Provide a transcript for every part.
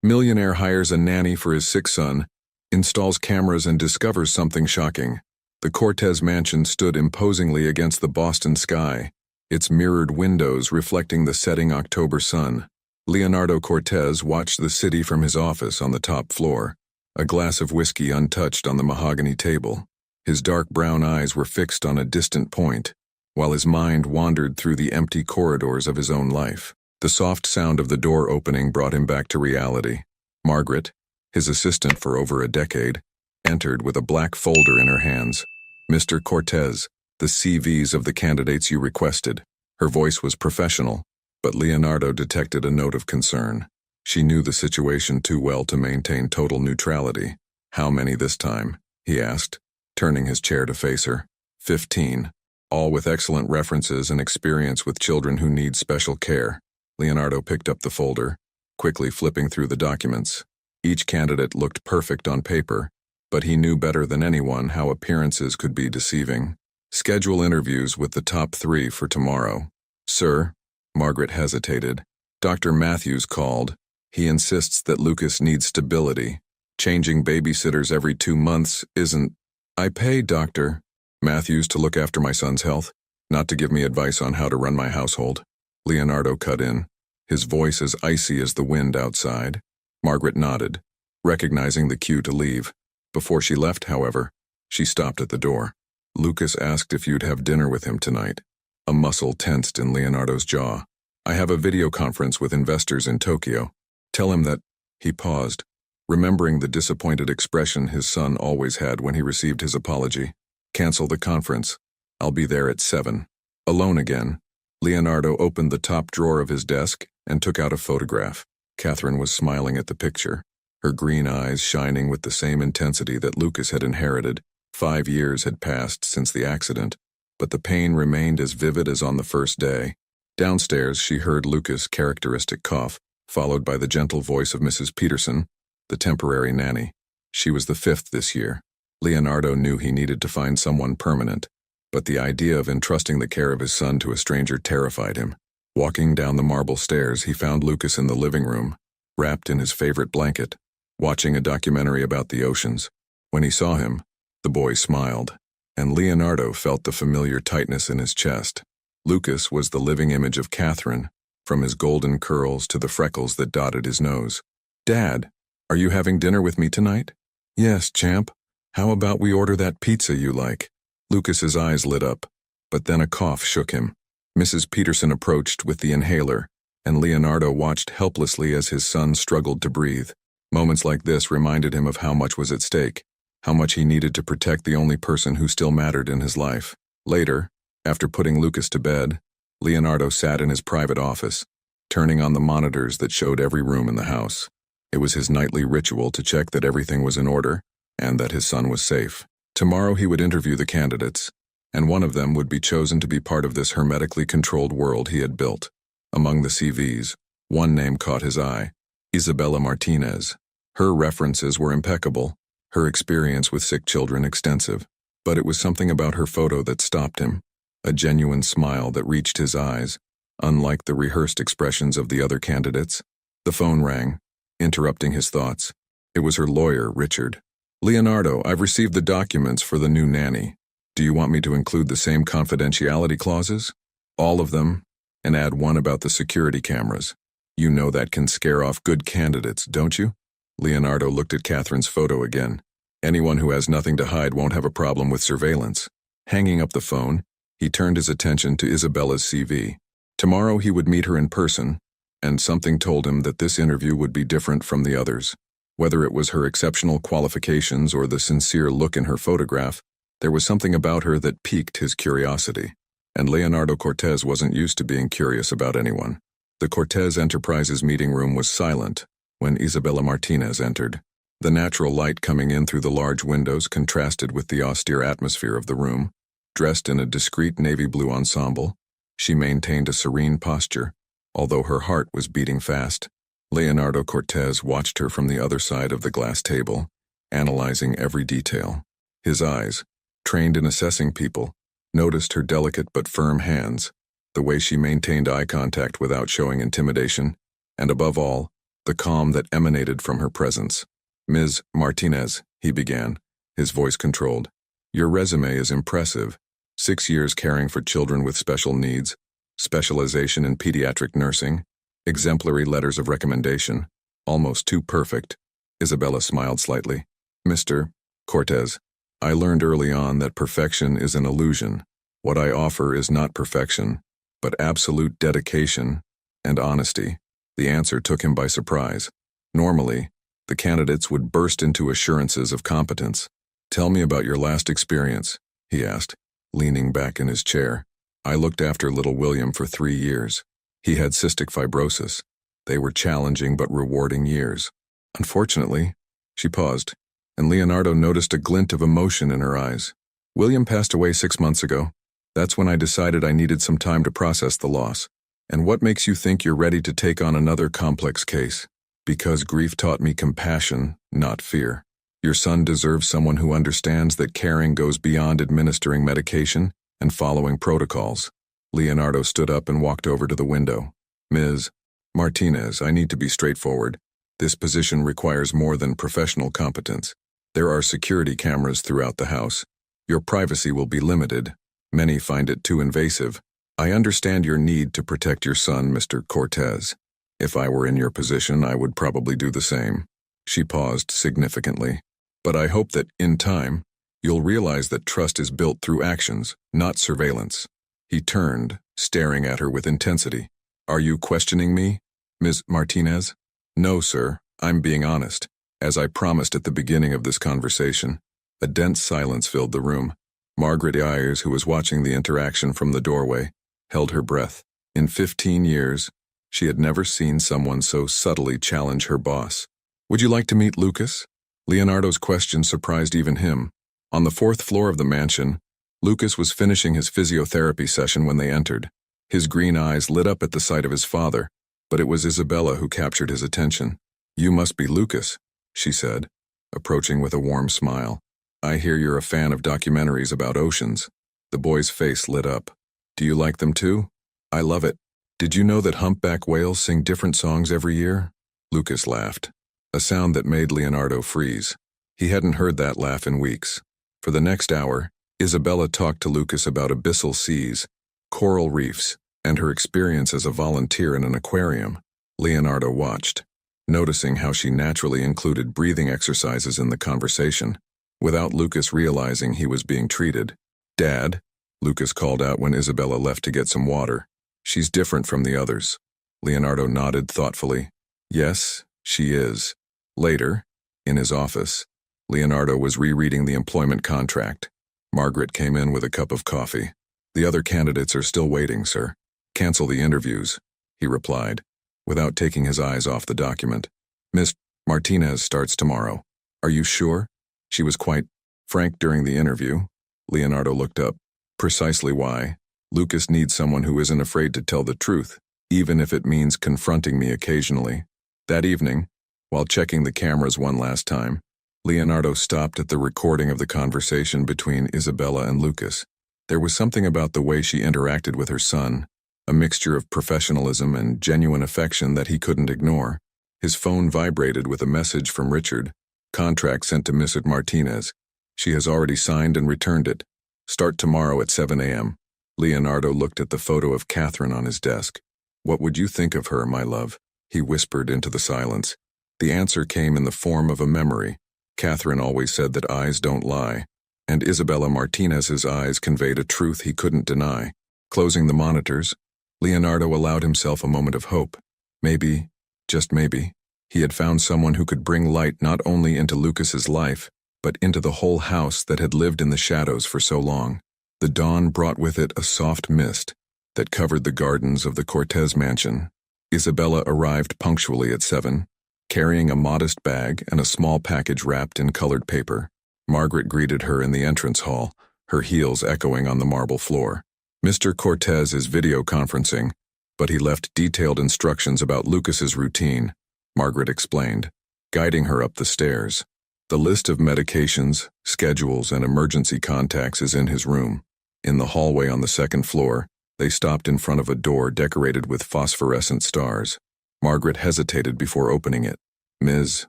Millionaire hires a nanny for his sick son, installs cameras and discovers something shocking. The Cortez mansion stood imposingly against the Boston sky, its mirrored windows reflecting the setting October sun. Leonardo Cortez watched the city from his office on the top floor, a glass of whiskey untouched on the mahogany table. His dark brown eyes were fixed on a distant point, while his mind wandered through the empty corridors of his own life. The soft sound of the door opening brought him back to reality. Margaret, his assistant for over a decade, entered with a black folder in her hands. "Mr. Cortez, the CVs of the candidates you requested." Her voice was professional, but Leonardo detected a note of concern. She knew the situation too well to maintain total neutrality. "How many this time?" he asked, turning his chair to face her. 15, all with excellent references and experience with children who need special care. Leonardo picked up the folder, quickly flipping through the documents. Each candidate looked perfect on paper, but he knew better than anyone how appearances could be deceiving. "Schedule interviews with the top 3 for tomorrow." "Sir," Margaret hesitated. "Dr. Matthews called. He insists that Lucas needs stability. Changing babysitters every 2 months isn't—" "I pay Dr. Matthews to look after my son's health, not to give me advice on how to run my household." Leonardo cut in, his voice as icy as the wind outside. Margaret nodded, recognizing the cue to leave. Before she left, however, she stopped at the door. "Lucas asked if you'd have dinner with him tonight." A muscle tensed in Leonardo's jaw. "I have a video conference with investors in Tokyo. Tell him that—" He paused, remembering the disappointed expression his son always had when he received his apology. "Cancel the conference. I'll be there at 7. Alone again, Leonardo opened the top drawer of his desk and took out a photograph. Catherine was smiling at the picture, her green eyes shining with the same intensity that Lucas had inherited. 5 years had passed since the accident, but the pain remained as vivid as on the first day. Downstairs, she heard Lucas' characteristic cough, followed by the gentle voice of Mrs. Peterson, the temporary nanny. She was the 5th this year. Leonardo knew he needed to find someone permanent, but the idea of entrusting the care of his son to a stranger terrified him. Walking down the marble stairs, he found Lucas in the living room, wrapped in his favorite blanket, watching a documentary about the oceans. When he saw him, the boy smiled, and Leonardo felt the familiar tightness in his chest. Lucas was the living image of Catherine, from his golden curls to the freckles that dotted his nose. "Dad, are you having dinner with me tonight?" "Yes, champ. How about we order that pizza you like?" Lucas's eyes lit up, but then a cough shook him. Mrs. Peterson approached with the inhaler, and Leonardo watched helplessly as his son struggled to breathe. Moments like this reminded him of how much was at stake, how much he needed to protect the only person who still mattered in his life. Later, after putting Lucas to bed, Leonardo sat in his private office, turning on the monitors that showed every room in the house. It was his nightly ritual to check that everything was in order and that his son was safe. Tomorrow he would interview the candidates, and one of them would be chosen to be part of this hermetically controlled world he had built. Among the CVs, one name caught his eye: Isabella Martinez. Her references were impeccable, her experience with sick children extensive, but it was something about her photo that stopped him, a genuine smile that reached his eyes, unlike the rehearsed expressions of the other candidates. The phone rang, interrupting his thoughts. It was her lawyer, Richard. "Leonardo, I've received the documents for the new nanny. Do you want me to include the same confidentiality clauses?" "All of them, and add one about the security cameras. You know that can scare off good candidates, don't you?" Leonardo looked at Catherine's photo again. Anyone who has nothing to hide won't have a problem with surveillance. Hanging up the phone, he turned his attention to Isabella's CV. Tomorrow he would meet her in person, and something told him that this interview would be different from the others. Whether it was her exceptional qualifications or the sincere look in her photograph, there was something about her that piqued his curiosity. And Leonardo Cortez wasn't used to being curious about anyone. The Cortez Enterprises meeting room was silent when Isabella Martinez entered. The natural light coming in through the large windows contrasted with the austere atmosphere of the room. Dressed in a discreet navy blue ensemble, she maintained a serene posture, although her heart was beating fast. Leonardo Cortez watched her from the other side of the glass table, analyzing every detail. His eyes, trained in assessing people, noticed her delicate but firm hands, the way she maintained eye contact without showing intimidation, and above all, the calm that emanated from her presence. "Ms. Martinez," he began, his voice controlled. "Your resume is impressive. 6 years caring for children with special needs, specialization in pediatric nursing, exemplary letters of recommendation, almost too perfect." Isabella smiled slightly. "Mr. Cortez, I learned early on that perfection is an illusion. What I offer is not perfection, but absolute dedication and honesty." The answer took him by surprise. Normally, the candidates would burst into assurances of competence. "Tell me about your last experience," he asked, leaning back in his chair. "I looked after little William for 3 years. He had cystic fibrosis. They were challenging but rewarding years. Unfortunately," she paused, and Leonardo noticed a glint of emotion in her eyes. "William passed away 6 months ago. That's when I decided I needed some time to process the loss. And what makes you think you're ready to take on another complex case?" "Because grief taught me compassion, not fear. Your son deserves someone who understands that caring goes beyond administering medication and following protocols." Leonardo stood up and walked over to the window. "Ms. Martinez, I need to be straightforward. This position requires more than professional competence. There are security cameras throughout the house. Your privacy will be limited. Many find it too invasive. I understand your need to protect your son, Mr. Cortez. If I were in your position, I would probably do the same." She paused significantly. "But I hope that, in time, you'll realize that trust is built through actions, not surveillance." He turned, staring at her with intensity. "Are you questioning me, Ms. Martinez?" "No, sir. I'm being honest, as I promised at the beginning of this conversation." A dense silence filled the room. Margaret Ayers, who was watching the interaction from the doorway, held her breath. In 15 years, she had never seen someone so subtly challenge her boss. "Would you like to meet Lucas?" Leonardo's question surprised even him. On the 4th floor of the mansion, Lucas was finishing his physiotherapy session when they entered. His green eyes lit up at the sight of his father, but it was Isabella who captured his attention. "You must be Lucas," she said, approaching with a warm smile. "I hear you're a fan of documentaries about oceans." The boy's face lit up. "Do you like them too?" "I love it. Did you know that humpback whales sing different songs every year?" Lucas laughed, a sound that made Leonardo freeze. He hadn't heard that laugh in weeks. For the next hour, Isabella talked to Lucas about abyssal seas, coral reefs, and her experience as a volunteer in an aquarium. Leonardo watched, noticing how she naturally included breathing exercises in the conversation, without Lucas realizing he was being treated. "Dad," Lucas called out when Isabella left to get some water. "She's different from the others." Leonardo nodded thoughtfully. "Yes, she is." Later, in his office, Leonardo was rereading the employment contract. Margaret came in with a cup of coffee. "The other candidates are still waiting, sir. Cancel the interviews," he replied, without taking his eyes off the document. "Miss Martinez starts tomorrow. Are you sure?" She was quite frank during the interview. Leonardo looked up. "Precisely why. Lucas needs someone who isn't afraid to tell the truth, even if it means confronting me occasionally." That evening, while checking the cameras one last time, Leonardo stopped at the recording of the conversation between Isabella and Lucas. There was something about the way she interacted with her son, a mixture of professionalism and genuine affection that he couldn't ignore. His phone vibrated with a message from Richard. "Contract sent to Miss Martinez. She has already signed and returned it. Start tomorrow at 7 a.m. Leonardo looked at the photo of Catherine on his desk. "What would you think of her, my love?" he whispered into the silence. The answer came in the form of a memory. Catherine always said that eyes don't lie, and Isabella Martinez's eyes conveyed a truth he couldn't deny. Closing the monitors, Leonardo allowed himself a moment of hope. Maybe, just maybe, he had found someone who could bring light not only into Lucas's life, but into the whole house that had lived in the shadows for so long. The dawn brought with it a soft mist that covered the gardens of the Cortez mansion. Isabella arrived punctually at 7, carrying a modest bag and a small package wrapped in colored paper. Margaret greeted her in the entrance hall, her heels echoing on the marble floor. "Mr. Cortez is video conferencing, but he left detailed instructions about Lucas's routine," Margaret explained, guiding her up the stairs. "The list of medications, schedules, and emergency contacts is in his room." In the hallway on the 2nd floor, they stopped in front of a door decorated with phosphorescent stars. Margaret hesitated before opening it. Ms.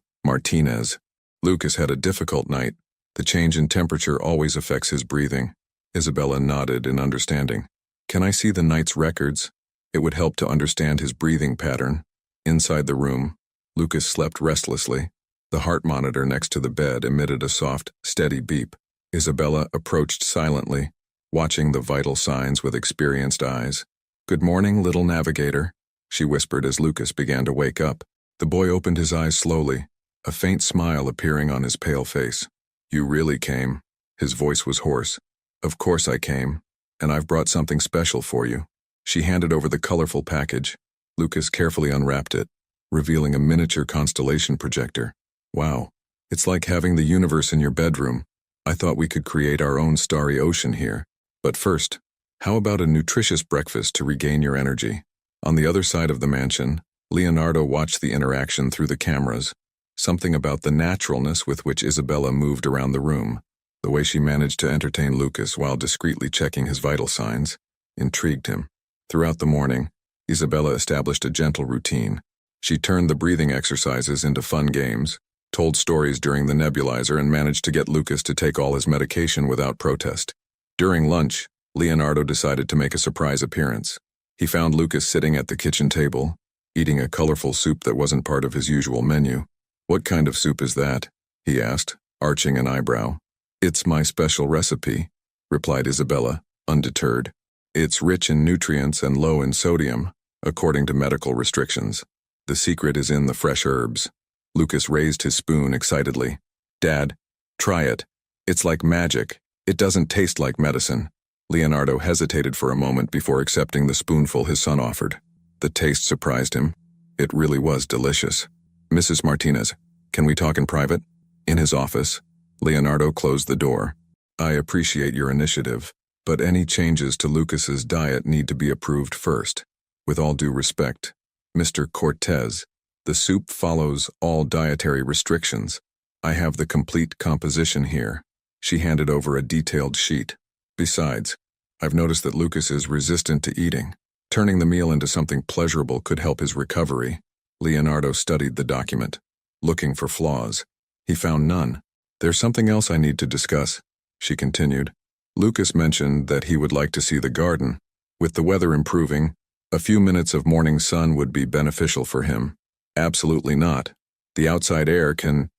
Martinez. Lucas had a difficult night. The change in temperature always affects his breathing. Isabella nodded in understanding. Can I see the night's records? It would help to understand his breathing pattern. Inside the room, Lucas slept restlessly. The heart monitor next to the bed emitted a soft, steady beep. Isabella approached silently, watching the vital signs with experienced eyes. "Good morning, little navigator," she whispered as Lucas began to wake up. The boy opened his eyes slowly, a faint smile appearing on his pale face. "You really came." His voice was hoarse. "Of course I came, and I've brought something special for you." She handed over the colorful package. Lucas carefully unwrapped it, revealing a miniature constellation projector. "Wow, it's like having the universe in your bedroom. I thought we could create our own starry ocean here. But first, how about a nutritious breakfast to regain your energy?" On the other side of the mansion, Leonardo watched the interaction through the cameras. Something about the naturalness with which Isabella moved around the room, the way she managed to entertain Lucas while discreetly checking his vital signs, intrigued him. Throughout the morning, Isabella established a gentle routine. She turned the breathing exercises into fun games, told stories during the nebulizer, and managed to get Lucas to take all his medication without protest. During lunch, Leonardo decided to make a surprise appearance. He found Lucas sitting at the kitchen table, eating a colorful soup that wasn't part of his usual menu. "What kind of soup is that?" he asked, arching an eyebrow. "It's my special recipe," replied Isabella, undeterred. "It's rich in nutrients and low in sodium, according to medical restrictions. The secret is in the fresh herbs." Lucas raised his spoon excitedly. "Dad, try it. It's like magic. It doesn't taste like medicine." Leonardo hesitated for a moment before accepting the spoonful his son offered. The taste surprised him. It really was delicious. "Mrs. Martinez, can we talk in private?" In his office, Leonardo closed the door. "I appreciate your initiative, but any changes to Lucas's diet need to be approved first. With all due respect, Mr. Cortez, the soup follows all dietary restrictions. I have the complete composition here." She handed over a detailed sheet. "Besides, I've noticed that Lucas is resistant to eating. Turning the meal into something pleasurable could help his recovery." Leonardo studied the document, looking for flaws. He found none. "There's something else I need to discuss," she continued. "Lucas mentioned that he would like to see the garden. With the weather improving, a few minutes of morning sun would be beneficial for him." "Absolutely not. The outside air can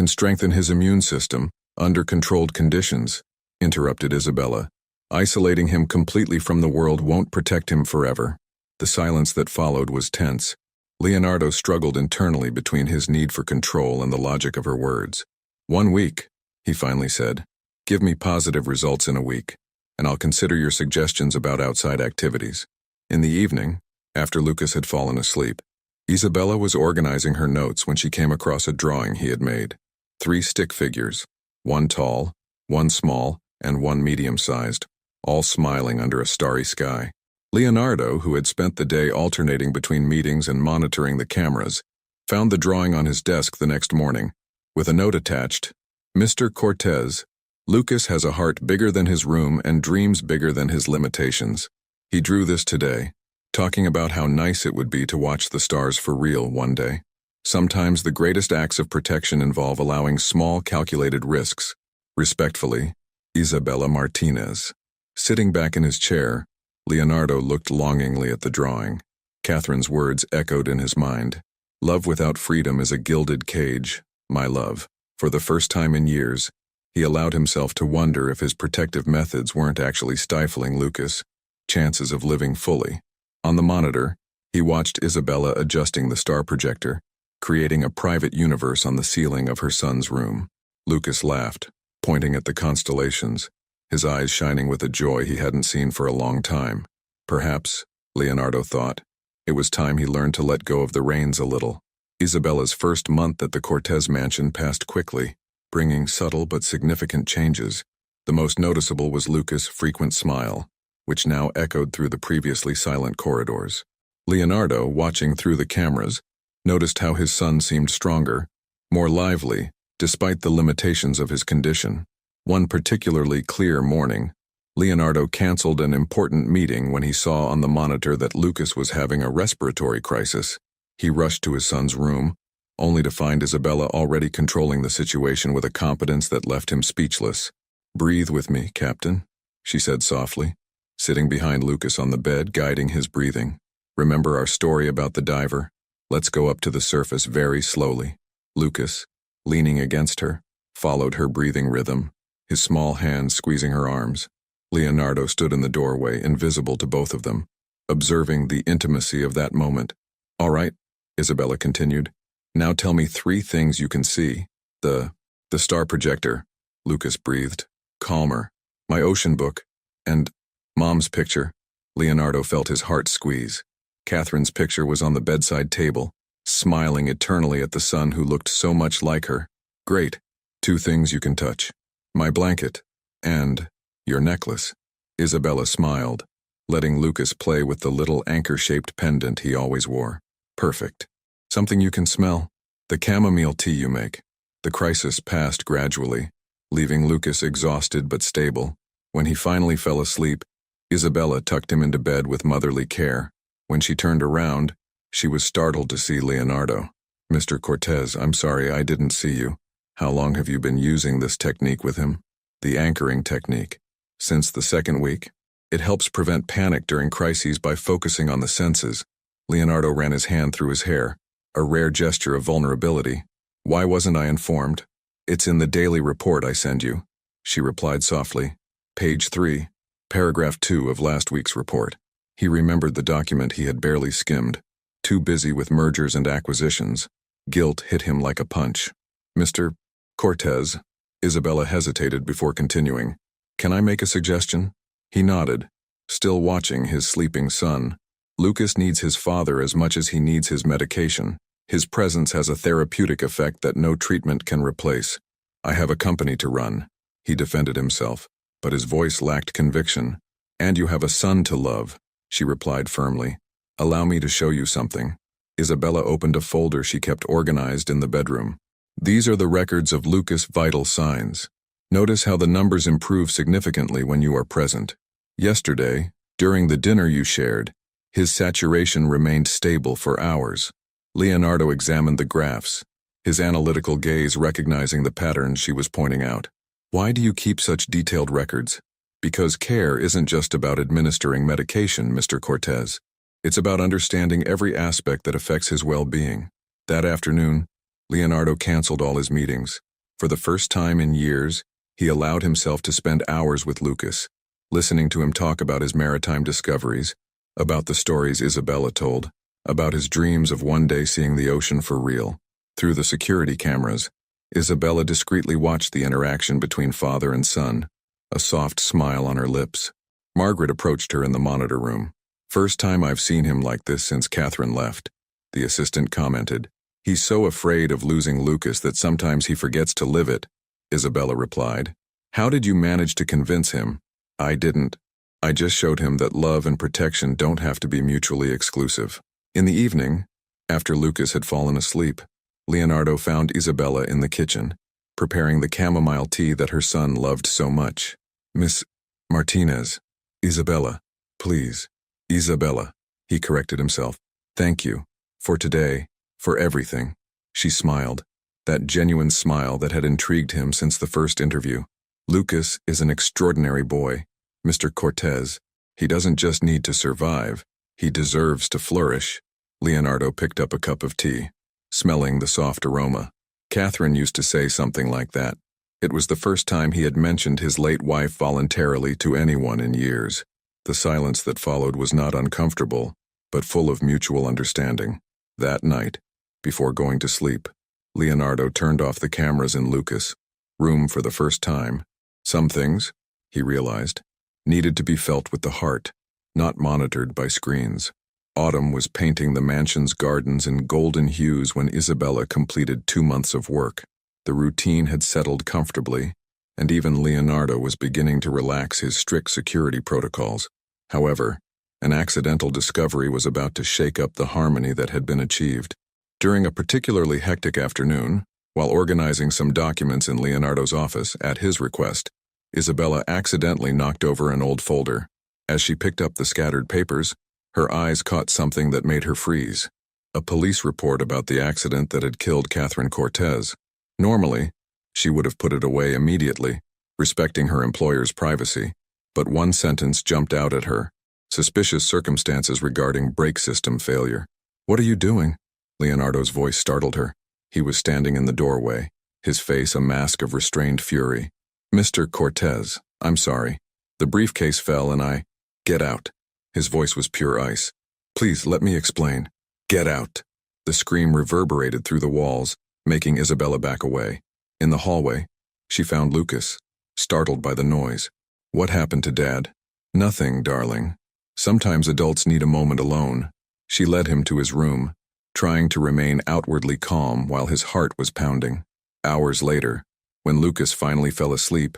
strengthen his immune system under controlled conditions," interrupted Isabella. "Isolating him completely from the world won't protect him forever." The silence that followed was tense. Leonardo struggled internally between his need for control and the logic of her words. "1 week, he finally said. "Give me positive results in a week, and I'll consider your suggestions about outside activities." In the evening, after Lucas had fallen asleep, Isabella was organizing her notes when she came across a drawing he had made. 3 stick figures, 1 tall, 1 small, and 1 medium-sized, all smiling under a starry sky. Leonardo, who had spent the day alternating between meetings and monitoring the cameras, found the drawing on his desk the next morning, with a note attached. "Mr. Cortez, Lucas has a heart bigger than his room and dreams bigger than his limitations. He drew this today, talking about how nice it would be to watch the stars for real one day. Sometimes the greatest acts of protection involve allowing small calculated risks. Respectfully, Isabella Martinez." Sitting back in his chair, Leonardo looked longingly at the drawing. Catherine's words echoed in his mind. "Love without freedom is a gilded cage, my love." For the first time in years, he allowed himself to wonder if his protective methods weren't actually stifling Lucas' chances of living fully. On the monitor, he watched Isabella adjusting the star projector, creating a private universe on the ceiling of her son's room. Lucas laughed, pointing at the constellations, his eyes shining with a joy he hadn't seen for a long time. Perhaps, Leonardo thought, it was time he learned to let go of the reins a little. Isabella's first month at the Cortez mansion passed quickly, bringing subtle but significant changes. The most noticeable was Lucas' frequent smile, which now echoed through the previously silent corridors. Leonardo, watching through the cameras, noticed how his son seemed stronger, more lively, despite the limitations of his condition. One particularly clear morning, Leonardo canceled an important meeting when he saw on the monitor that Lucas was having a respiratory crisis. He rushed to his son's room, only to find Isabella already controlling the situation with a competence that left him speechless. "Breathe with me, Captain," she said softly, sitting behind Lucas on the bed, guiding his breathing. "Remember our story about the diver? Let's go up to the surface very slowly." Lucas, leaning against her, followed her breathing rhythm, his small hands squeezing her arms. Leonardo stood in the doorway, invisible to both of them, observing the intimacy of that moment. "All right," Isabella continued. "Now tell me 3 things you can see." The star projector," Lucas breathed, calmer. "My ocean book. And Mom's picture." Leonardo felt his heart squeeze. Catherine's picture was on the bedside table, smiling eternally at the son who looked so much like her. "Great. 2 things you can touch. My blanket. And your necklace." Isabella smiled, letting Lucas play with the little anchor-shaped pendant he always wore. "Perfect. Something you can smell. The chamomile tea you make." The crisis passed gradually, leaving Lucas exhausted but stable. When he finally fell asleep, Isabella tucked him into bed with motherly care. When she turned around, she was startled to see Leonardo. "Mr. Cortez, I'm sorry I didn't see you. How long have you been using this technique with him?" "The anchoring technique. Since the 2nd week. It helps prevent panic during crises by focusing on the senses." Leonardo ran his hand through his hair, a rare gesture of vulnerability. "Why wasn't I informed?" "It's in the daily report I send you," she replied softly. "Page 3, paragraph 2 of last week's report." He remembered the document he had barely skimmed. Too busy with mergers and acquisitions, guilt hit him like a punch. "Mr. Cortez," Isabella hesitated before continuing. "Can I make a suggestion?" He nodded, still watching his sleeping son. "Lucas needs his father as much as he needs his medication. His presence has a therapeutic effect that no treatment can replace. I have a company to run," he defended himself, but his voice lacked conviction. "And you have a son to love," she replied firmly. "Allow me to show you something." Isabella opened a folder she kept organized in the bedroom. "These are the records of Lucas' vital signs. Notice how the numbers improve significantly when you are present. Yesterday, during the dinner you shared, his saturation remained stable for hours." Leonardo examined the graphs, his analytical gaze recognizing the patterns she was pointing out. "Why do you keep such detailed records?" "Because care isn't just about administering medication, Mr. Cortez. It's about understanding every aspect that affects his well-being." That afternoon, Leonardo canceled all his meetings. For the first time in years, he allowed himself to spend hours with Lucas, listening to him talk about his maritime discoveries, about the stories Isabella told, about his dreams of one day seeing the ocean for real. Through the security cameras, Isabella discreetly watched the interaction between father and son, a soft smile on her lips. Margaret approached her in the monitor room. "First time I've seen him like this since Catherine left," the assistant commented. "He's so afraid of losing Lucas that sometimes he forgets to live it," Isabella replied. "How did you manage to convince him?" "I didn't. I just showed him that love and protection don't have to be mutually exclusive." In the evening, after Lucas had fallen asleep, Leonardo found Isabella in the kitchen, preparing the chamomile tea that her son loved so much. "Miss Martinez." "Isabella, please." "Isabella," he corrected himself. "Thank you. For today, for everything." She smiled, that genuine smile that had intrigued him since the first interview. "Lucas is an extraordinary boy, Mr. Cortez. He doesn't just need to survive, he deserves to flourish." Leonardo picked up a cup of tea, smelling the soft aroma. Catherine used to say something like that. It was the first time he had mentioned his late wife voluntarily to anyone in years. The silence that followed was not uncomfortable, but full of mutual understanding. That night, before going to sleep, Leonardo turned off the cameras in Lucas' room for the first time. Some things, he realized, needed to be felt with the heart, not monitored by screens. Autumn was painting the mansion's gardens in golden hues when Isabella completed 2 months of work. The routine had settled comfortably, and even Leonardo was beginning to relax his strict security protocols. However, an accidental discovery was about to shake up the harmony that had been achieved. During a particularly hectic afternoon, while organizing some documents in Leonardo's office at his request, Isabella accidentally knocked over an old folder. As she picked up the scattered papers, her eyes caught something that made her freeze. A police report about the accident that had killed Catherine Cortez. Normally, she would have put it away immediately, respecting her employer's privacy, but one sentence jumped out at her. Suspicious circumstances regarding brake system failure. "What are you doing?" Leonardo's voice startled her. He was standing in the doorway, his face a mask of restrained fury. "Mr. Cortez, I'm sorry. The briefcase fell and I—" "Get out." His voice was pure ice. "Please, let me explain." "Get out." The scream reverberated through the walls, making Isabella back away. In the hallway, she found Lucas, startled by the noise. "What happened to Dad?" "Nothing, darling. Sometimes adults need a moment alone." She led him to his room, trying to remain outwardly calm while his heart was pounding. Hours later, when Lucas finally fell asleep,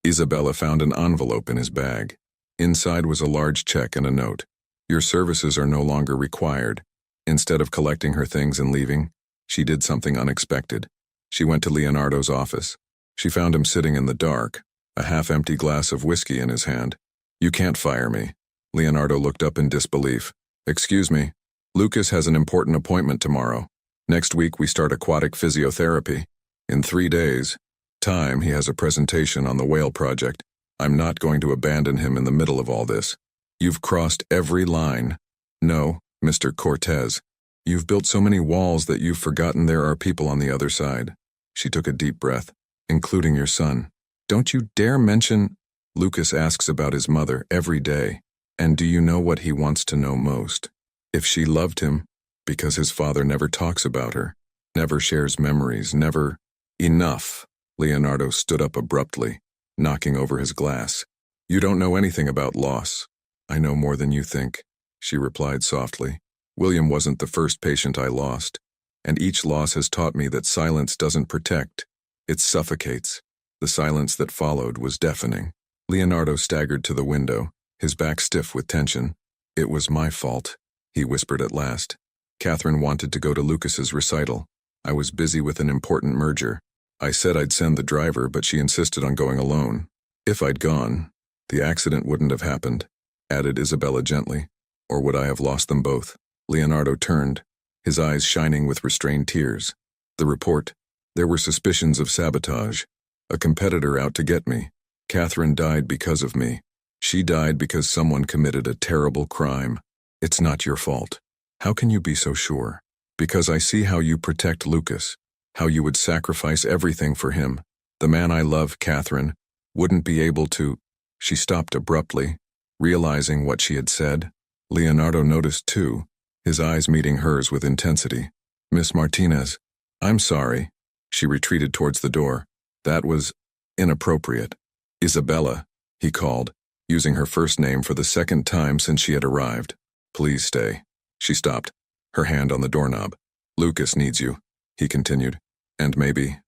Isabella found an envelope in his bag. Inside was a large check and a note. "Your services are no longer required." Instead of collecting her things and leaving, she did something unexpected. She went to Leonardo's office. She found him sitting in the dark, a half-empty glass of whiskey in his hand. "You can't fire me." Leonardo looked up in disbelief. "Excuse me. Lucas has an important appointment tomorrow. Next week we start aquatic physiotherapy. In 3 days' time he has a presentation on the whale project. I'm not going to abandon him in the middle of all this. You've crossed every line." "No, Mr. Cortez. You've built so many walls that you've forgotten there are people on the other side." She took a deep breath. "Including your son. Don't you dare mention—" "Lucas asks about his mother every day. And do you know what he wants to know most? If she loved him, because his father never talks about her, never shares memories, never—" "Enough." Leonardo stood up abruptly, knocking over his glass. "You don't know anything about loss." "I know more than you think," she replied softly. "William wasn't the first patient I lost, and each loss has taught me that silence doesn't protect. It suffocates." The silence that followed was deafening. Leonardo staggered to the window, his back stiff with tension. "It was my fault," he whispered at last. "Catherine wanted to go to Lucas's recital. I was busy with an important merger. I said I'd send the driver, but she insisted on going alone. If I'd gone, the accident wouldn't have happened," added Isabella gently. "Or would I have lost them both?" Leonardo turned, his eyes shining with restrained tears. "The report. There were suspicions of sabotage. A competitor out to get me. Catherine died because of me. She died because someone committed a terrible crime. It's not your fault." "How can you be so sure?" "Because I see how you protect Lucas, how you would sacrifice everything for him. The man I love, Catherine, wouldn't be able to—" She stopped abruptly, realizing what she had said. Leonardo noticed too, his eyes meeting hers with intensity. "Miss Martinez, I'm sorry." She retreated towards the door. "That was inappropriate." "Isabella," he called, using her first name for the second time since she had arrived. "Please stay." She stopped, her hand on the doorknob. "Lucas needs you," he continued. "And maybe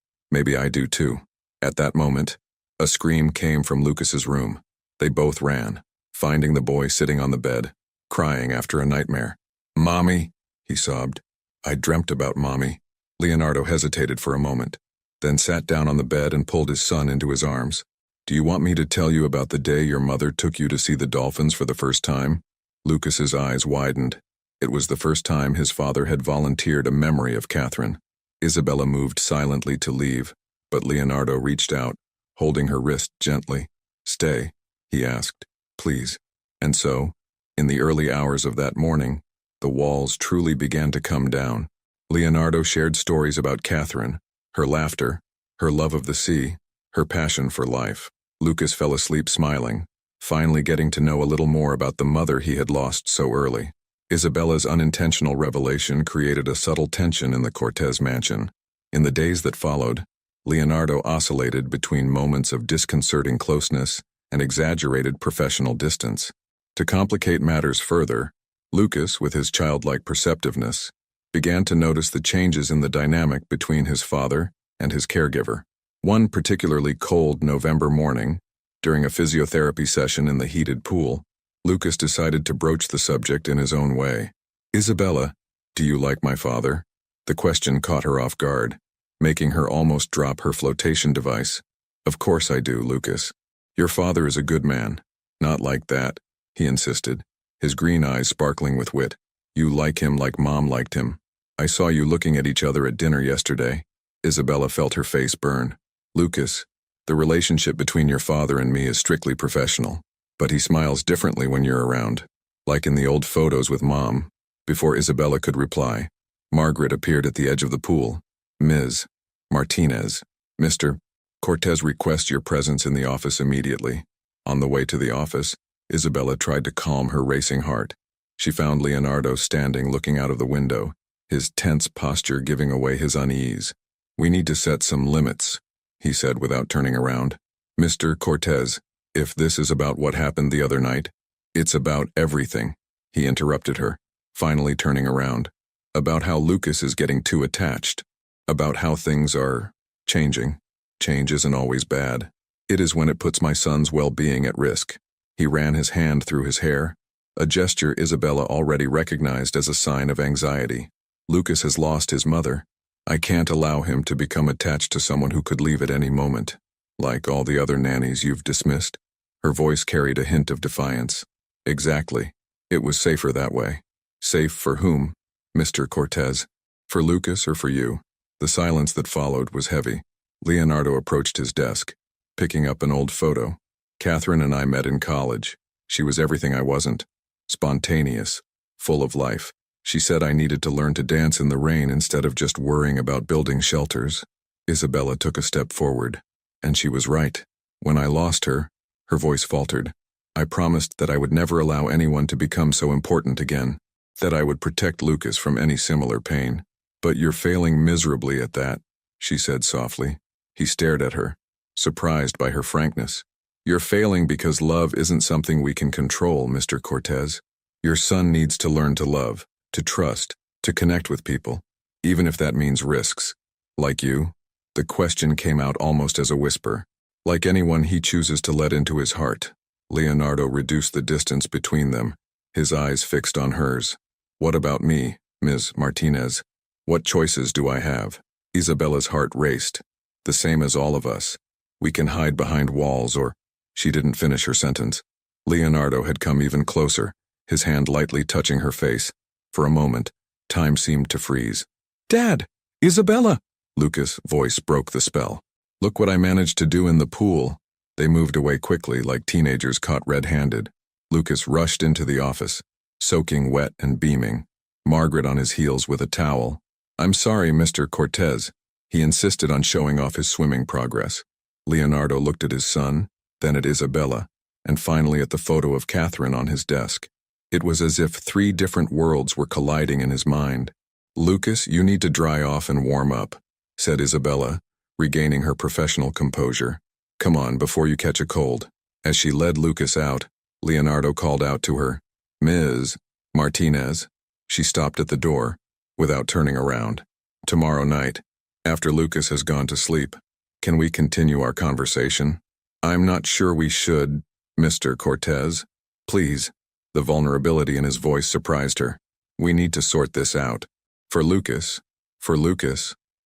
I do too." At that moment, a scream came from Lucas's room. They both ran, finding the boy sitting on the bed, crying after a nightmare. "Mommy," he sobbed. "I dreamt about Mommy." Leonardo hesitated for a moment, then sat down on the bed and pulled his son into his arms. "Do you want me to tell you about the day your mother took you to see the dolphins for the first time?" Lucas's eyes widened. It was the first time his father had volunteered a memory of Catherine. Isabella moved silently to leave, but Leonardo reached out, holding her wrist gently. "Stay," he asked. "Please." And so, in the early hours of that morning, the walls truly began to come down. Leonardo shared stories about Catherine, her laughter, her love of the sea, her passion for life. Lucas fell asleep smiling, finally getting to know a little more about the mother he had lost so early. Isabella's unintentional revelation created a subtle tension in the Cortez mansion. In the days that followed, Leonardo oscillated between moments of disconcerting closeness and exaggerated professional distance. To complicate matters further, Lucas, with his childlike perceptiveness, began to notice the changes in the dynamic between his father and his caregiver. One particularly cold November morning, during a physiotherapy session in the heated pool, Lucas decided to broach the subject in his own way. "Isabella, do you like my father?" The question caught her off guard, making her almost drop her flotation device. "Of course I do, Lucas. Your father is a good man." "Not like that," he insisted, his green eyes sparkling with wit. "You like him like Mom liked him." I saw you looking at each other at dinner yesterday. Isabella felt her face burn. Lucas, the relationship between your father and me is strictly professional, but he smiles differently when you're around, like in the old photos with Mom. Before Isabella could reply, Margaret appeared at the edge of the pool. Ms. Martinez, Mr. Cortez requests your presence in the office immediately. On the way to the office, Isabella tried to calm her racing heart. She found Leonardo standing looking out of the window, his tense posture giving away his unease. We need to set some limits, he said without turning around. Mr. Cortez, if this is about what happened the other night, it's about everything, he interrupted her, finally turning around. About how Lucas is getting too attached. About how things are changing. Change isn't always bad. It is when it puts my son's well-being at risk. He ran his hand through his hair, a gesture Isabella already recognized as a sign of anxiety. Lucas has lost his mother. I can't allow him to become attached to someone who could leave at any moment, like all the other nannies you've dismissed. Her voice carried a hint of defiance. Exactly. It was safer that way. Safe for whom, Mr. Cortez? For Lucas or for you? The silence that followed was heavy. Leonardo approached his desk, picking up an old photo. Catherine and I met in college. She was everything I wasn't. Spontaneous, full of life. She said I needed to learn to dance in the rain instead of just worrying about building shelters. Isabella took a step forward, and she was right. When I lost her, her voice faltered. I promised that I would never allow anyone to become so important again, that I would protect Lucas from any similar pain. But you're failing miserably at that, she said softly. He stared at her, surprised by her frankness. You're failing because love isn't something we can control, Mr. Cortez. Your son needs to learn to love, to trust, to connect with people, even if that means risks. Like you? The question came out almost as a whisper. Like anyone he chooses to let into his heart. Leonardo reduced the distance between them, his eyes fixed on hers. What about me, Ms. Martinez? What choices do I have? Isabella's heart raced. The same as all of us. We can hide behind walls or... She didn't finish her sentence. Leonardo had come even closer, his hand lightly touching her face. For a moment, time seemed to freeze. Dad! Isabella! Lucas' voice broke the spell. Look what I managed to do in the pool. They moved away quickly like teenagers caught red-handed. Lucas rushed into the office, soaking wet and beaming. Margaret on his heels with a towel. I'm sorry, Mr. Cortez. He insisted on showing off his swimming progress. Leonardo looked at his son, then at Isabella, and finally at the photo of Catherine on his desk. It was as if 3 different worlds were colliding in his mind. Lucas, you need to dry off and warm up, said Isabella, regaining her professional composure. Come on, before you catch a cold. As she led Lucas out, Leonardo called out to her, Ms. Martinez. She stopped at the door, without turning around. Tomorrow night, after Lucas has gone to sleep, can we continue our conversation? I'm not sure we should, Mr. Cortez. Please. The vulnerability in his voice surprised her. We need to sort this out. For Lucas,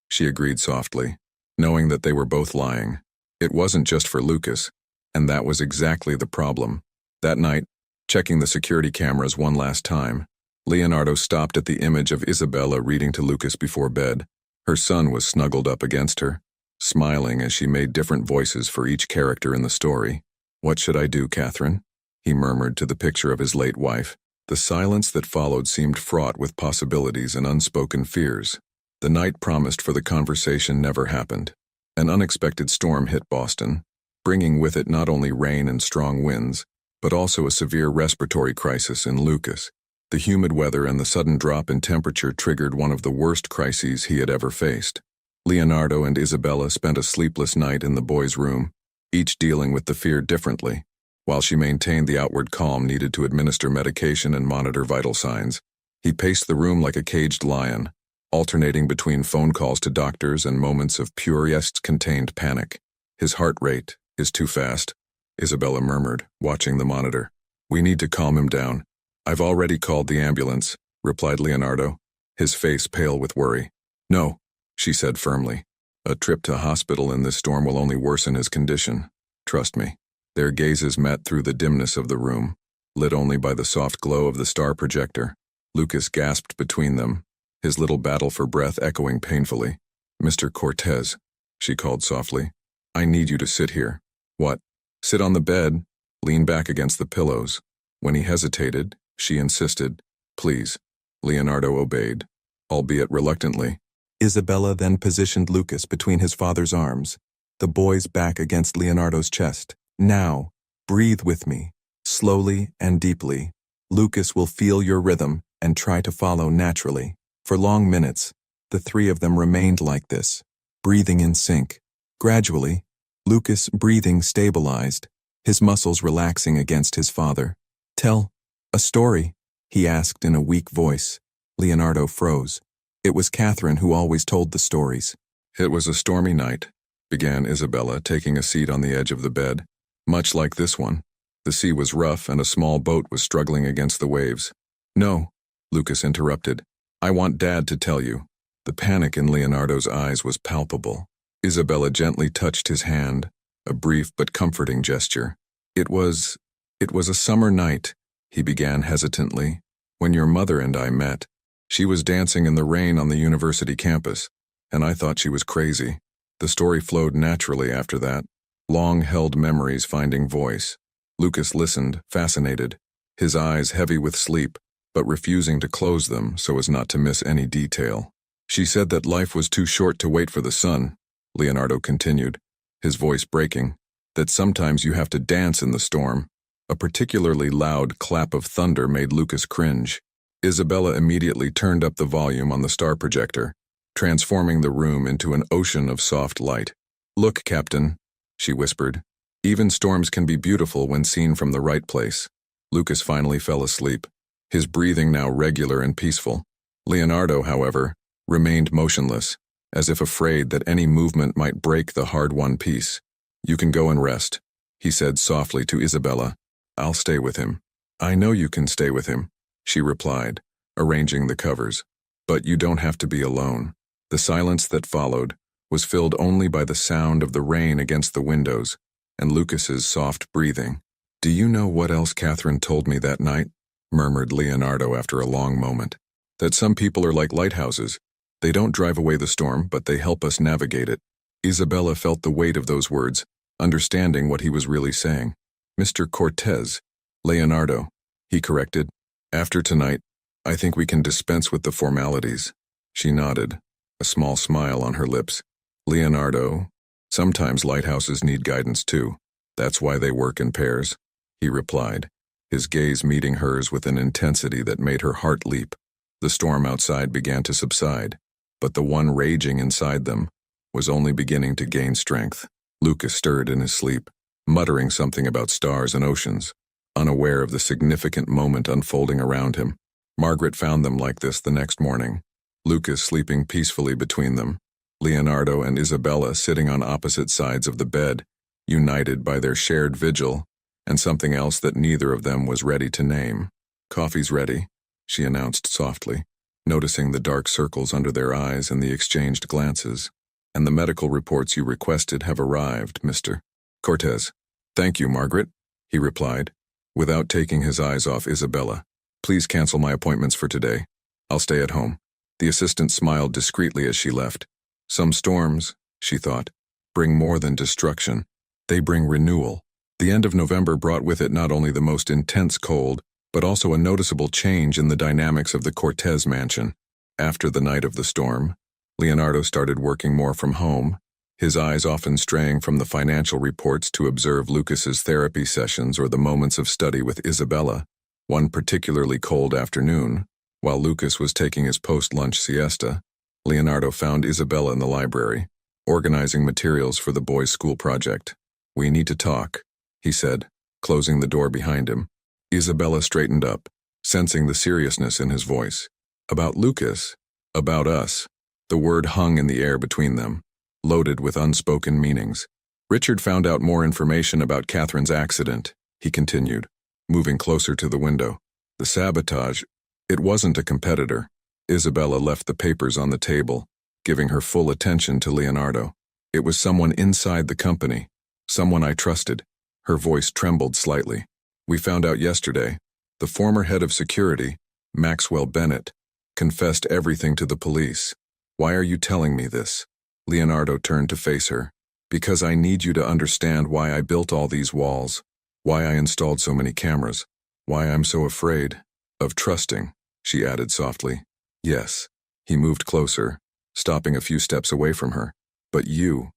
she agreed softly, knowing that they were both lying. It wasn't just for Lucas, and that was exactly the problem. That night, checking the security cameras one last time, Leonardo stopped at the image of Isabella reading to Lucas before bed. Her son was snuggled up against her, smiling as she made different voices for each character in the story. What should I do, Catherine? He murmured to the picture of his late wife. The silence that followed seemed fraught with possibilities and unspoken fears. The night promised for the conversation never happened. An unexpected storm hit Boston, bringing with it not only rain and strong winds, but also a severe respiratory crisis in Lucas. The humid weather and the sudden drop in temperature triggered one of the worst crises he had ever faced. Leonardo and Isabella spent a sleepless night in the boy's room, each dealing with the fear differently. While she maintained the outward calm needed to administer medication and monitor vital signs, he paced the room like a caged lion, alternating between phone calls to doctors and moments of pure yet contained panic. His heart rate is too fast, Isabella murmured, watching the monitor. We need to calm him down. I've already called the ambulance, replied Leonardo, his face pale with worry. No, she said firmly. A trip to hospital in this storm will only worsen his condition. Trust me. Their gazes met through the dimness of the room, lit only by the soft glow of the star projector. Lucas gasped between them. his little battle for breath echoing painfully. "Mr. Cortez," she called softly. "I need you to sit here." "What?" "Sit on the bed. Lean back against the pillows." When he hesitated, she insisted. "Please." Leonardo obeyed, albeit reluctantly. Isabella then positioned Lucas between his father's arms, the boy's back against Leonardo's chest. "Now, breathe with me, slowly and deeply. Lucas will feel your rhythm and try to follow naturally." For long minutes, the three of them remained like this, breathing in sync. Gradually, Lucas' breathing stabilized, his muscles relaxing against his father. "Tell a story," he asked in a weak voice. Leonardo froze. It was Catherine who always told the stories. "It was a stormy night," began Isabella, taking a seat on the edge of the bed. "Much like this one. The sea was rough and a small boat was struggling against the waves." "No," Lucas interrupted. "I want Dad to tell you." The panic in Leonardo's eyes was palpable. Isabella gently touched his hand, a brief but comforting gesture. It was a summer night," he began hesitantly, "when your mother and I met. She was dancing in the rain on the university campus, and I thought she was crazy." The story flowed naturally after that, long-held memories finding voice. Lucas listened, fascinated, his eyes heavy with sleep, but refusing to close them so as not to miss any detail. "She said that life was too short to wait for the sun," Leonardo continued, his voice breaking, "that sometimes you have to dance in the storm." A particularly loud clap of thunder made Lucas cringe. Isabella immediately turned up the volume on the star projector, transforming the room into an ocean of soft light. "Look, Captain," she whispered. "Even storms can be beautiful when seen from the right place." Lucas finally fell asleep, his breathing now regular and peaceful. Leonardo, however, remained motionless, as if afraid that any movement might break the hard-won peace. "You can go and rest," he said softly to Isabella. "I'll stay with him." "I know you can stay with him," she replied, arranging the covers. "But you don't have to be alone." The silence that followed was filled only by the sound of the rain against the windows and Lucas's soft breathing. "Do you know what else Catherine told me that night?" murmured Leonardo after a long moment. "That some people are like lighthouses. They don't drive away the storm, but they help us navigate it." Isabella felt the weight of those words, understanding what he was really saying. "Mr. Cortez." "Leonardo," he corrected. "After tonight, I think we can dispense with the formalities." She nodded, a small smile on her lips. "Leonardo, sometimes lighthouses need guidance too. That's why they work in pairs," he replied, his gaze meeting hers with an intensity that made her heart leap. The storm outside began to subside, but the one raging inside them was only beginning to gain strength. Lucas stirred in his sleep, muttering something about stars and oceans, unaware of the significant moment unfolding around him. Margaret found them like this the next morning, Lucas sleeping peacefully between them, Leonardo and Isabella sitting on opposite sides of the bed, united by their shared vigil and something else that neither of them was ready to name. "Coffee's ready," she announced softly, noticing the dark circles under their eyes and the exchanged glances. "And the medical reports you requested have arrived, Mr. Cortez." "Thank you, Margaret," he replied, without taking his eyes off Isabella. "Please cancel my appointments for today. I'll stay at home." The assistant smiled discreetly as she left. Some storms, she thought, bring more than destruction. They bring renewal. The end of November brought with it not only the most intense cold, but also a noticeable change in the dynamics of the Cortez mansion. After the night of the storm, Leonardo started working more from home, his eyes often straying from the financial reports to observe Lucas's therapy sessions or the moments of study with Isabella. One particularly cold afternoon, while Lucas was taking his post-lunch siesta, Leonardo found Isabella in the library, organizing materials for the boys' school project. "We need to talk," he said, closing the door behind him. Isabella straightened up, sensing the seriousness in his voice. "About Lucas? About us?" The word hung in the air between them, loaded with unspoken meanings. "Richard found out more information about Catherine's accident," he continued, moving closer to the window. "The sabotage, it wasn't a competitor." Isabella left the papers on the table, giving her full attention to Leonardo. "It was someone inside the company, someone I trusted." Her voice trembled slightly. "We found out yesterday. The former head of security, Maxwell Bennett, confessed everything to the police. Why are you telling me this? Leonardo turned to face her. Because I need you to understand why I built all these walls, why I installed so many cameras, why I'm so afraid of trusting, she added softly. Yes. He moved closer, stopping a few steps away from her. But you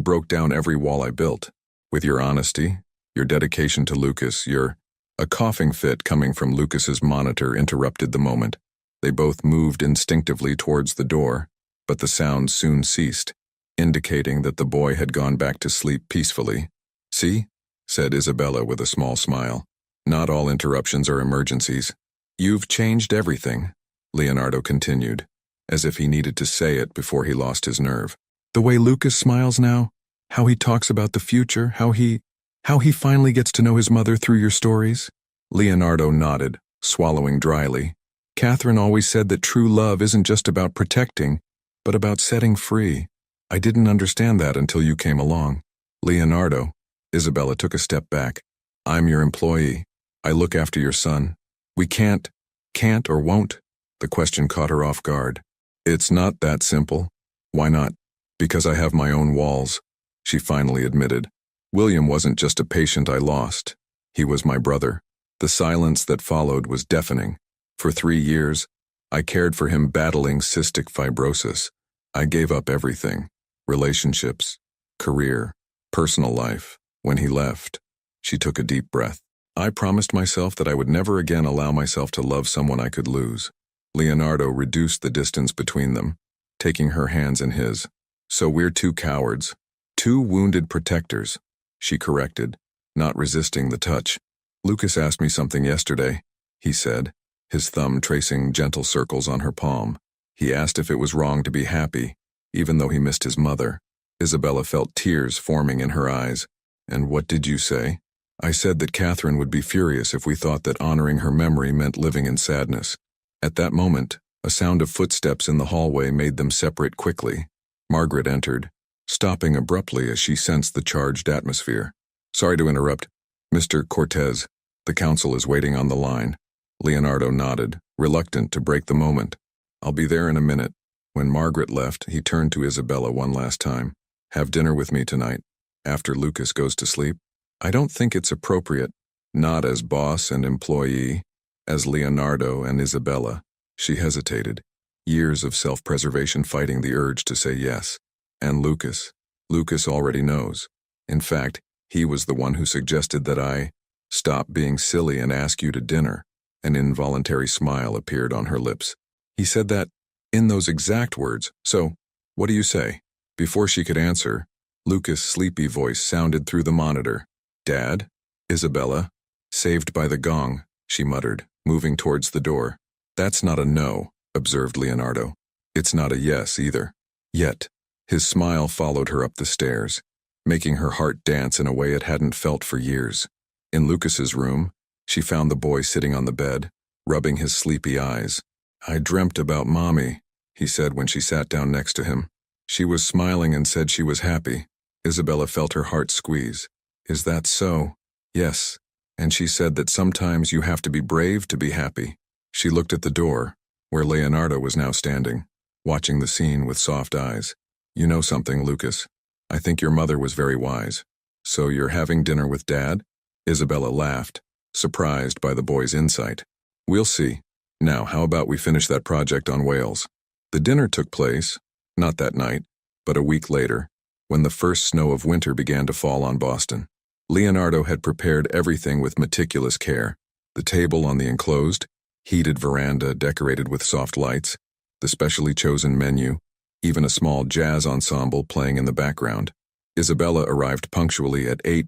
broke down every wall I built. With your honesty, your dedication to Lucas, A coughing fit coming from Lucas's monitor interrupted the moment. They both moved instinctively towards the door, but the sound soon ceased, indicating that the boy had gone back to sleep peacefully. See? Said Isabella with a small smile. Not all interruptions are emergencies. You've changed everything, Leonardo continued, as if he needed to say it before he lost his nerve. The way Lucas smiles now, how he talks about the future, how he finally gets to know his mother through your stories. Leonardo nodded, swallowing dryly. Catherine always said that true love isn't just about protecting, but about setting free. I didn't understand that until you came along. Leonardo, Isabella took a step back. I'm your employee. I look after your son. We can't or won't. The question caught her off guard. It's not that simple. Why not? Because I have my own walls, she finally admitted. William wasn't just a patient I lost. He was my brother. The silence that followed was deafening. For 3 years, I cared for him battling cystic fibrosis. I gave up everything. Relationships, career, personal life. When he left, she took a deep breath. I promised myself that I would never again allow myself to love someone I could lose. Leonardo reduced the distance between them, taking her hands in his. So we're 2 cowards, 2 wounded protectors, she corrected, not resisting the touch. Lucas asked me something yesterday, he said, his thumb tracing gentle circles on her palm. He asked if it was wrong to be happy, even though he missed his mother. Isabella felt tears forming in her eyes. And what did you say? I said that Catherine would be furious if we thought that honoring her memory meant living in sadness. At that moment, a sound of footsteps in the hallway made them separate quickly. Margaret entered, stopping abruptly as she sensed the charged atmosphere. Sorry to interrupt. Mr. Cortez, the counsel is waiting on the line. Leonardo nodded, reluctant to break the moment. I'll be there in a minute. When Margaret left, he turned to Isabella one last time. Have dinner with me tonight, after Lucas goes to sleep. I don't think it's appropriate, not as boss and employee, as Leonardo and Isabella. She hesitated, years of self-preservation fighting the urge to say yes. And Lucas already knows. In fact, he was the one who suggested that I stop being silly and ask you to dinner. An involuntary smile appeared on her lips. He said that in those exact words. So, what do you say? Before she could answer, Lucas' sleepy voice sounded through the monitor. Dad? Isabella? Saved by the gong, she muttered, moving towards the door. That's not a no, observed Leonardo. It's not a yes either. Yet, his smile followed her up the stairs, making her heart dance in a way it hadn't felt for years. In Lucas's room, she found the boy sitting on the bed, rubbing his sleepy eyes. I dreamt about Mommy, he said when she sat down next to him. She was smiling and said she was happy. Isabella felt her heart squeeze. Is that so? Yes. And she said that sometimes you have to be brave to be happy. She looked at the door, where Leonardo was now standing, watching the scene with soft eyes. You know something, Lucas. I think your mother was very wise. So you're having dinner with Dad? Isabella laughed, surprised by the boy's insight. We'll see. Now, how about we finish that project on whales? The dinner took place, not that night, but a week later, when the first snow of winter began to fall on Boston. Leonardo had prepared everything with meticulous care. The table on the enclosed, heated veranda decorated with soft lights, the specially chosen menu, even a small jazz ensemble playing in the background. Isabella arrived punctually at 8